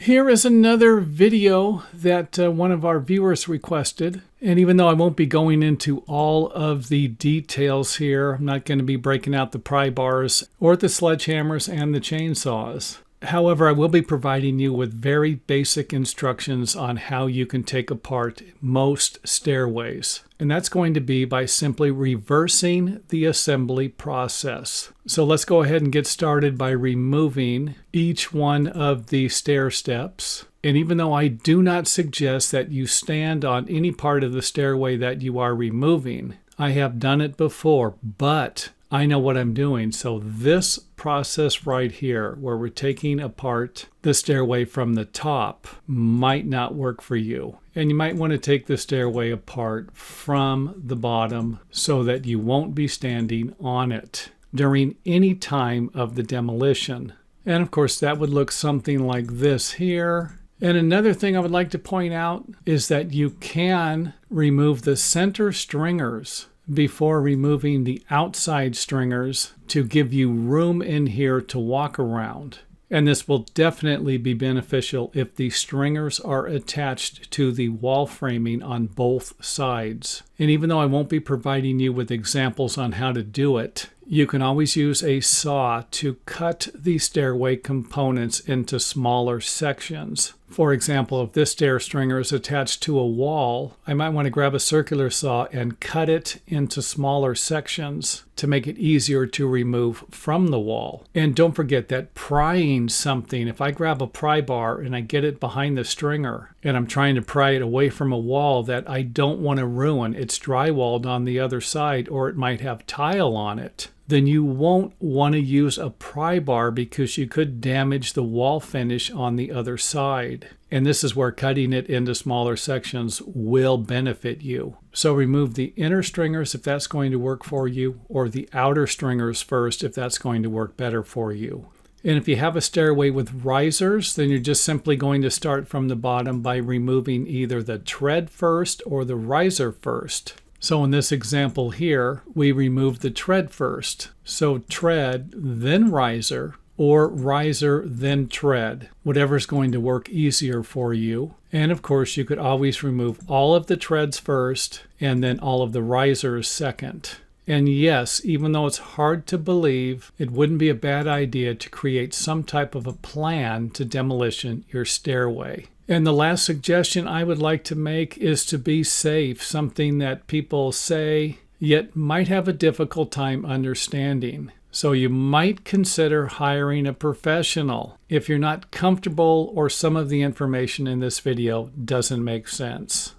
Here is another video that one of our viewers requested. And even though I won't be going into all of the details here, I'm not going to be breaking out the pry bars or the sledgehammers and the chainsaws. However, I will be providing you with very basic instructions on how you can take apart most stairways. And that's going to be by simply reversing the assembly process. So let's go ahead and get started by removing each one of the stair steps. And even though I do not suggest that you stand on any part of the stairway that you are removing, I have done it before, but I know what I'm doing. So this process right here, where we're taking apart the stairway from the top, might not work for you. And you might want to take the stairway apart from the bottom so that you won't be standing on it during any time of the demolition. And of course, that would look something like this here. And another thing I would like to point out is that you can remove the center stringers before removing the outside stringers to give you room in here to walk around. And this will definitely be beneficial if the stringers are attached to the wall framing on both sides. And even though I won't be providing you with examples on how to do it, you can always use a saw to cut the stairway components into smaller sections. For example, if this stair stringer is attached to a wall, I might want to grab a circular saw and cut it into smaller sections to make it easier to remove from the wall. And don't forget that prying something, if I grab a pry bar and I get it behind the stringer and I'm trying to pry it away from a wall that I don't want to ruin, it's drywalled on the other side or it might have tile on it, then you won't want to use a pry bar because you could damage the wall finish on the other side. And this is where cutting it into smaller sections will benefit you. So remove the inner stringers if that's going to work for you, or the outer stringers first if that's going to work better for you. And if you have a stairway with risers, then you're just simply going to start from the bottom by removing either the tread first or the riser first. So in this example here, we remove the tread first. So tread, then riser, or riser, then tread, whatever's going to work easier for you. And of course, you could always remove all of the treads first and then all of the risers second. And yes, even though it's hard to believe, it wouldn't be a bad idea to create some type of a plan to demolition your stairway. And the last suggestion I would like to make is to be safe, something that people say, yet might have a difficult time understanding. So you might consider hiring a professional if you're not comfortable or some of the information in this video doesn't make sense.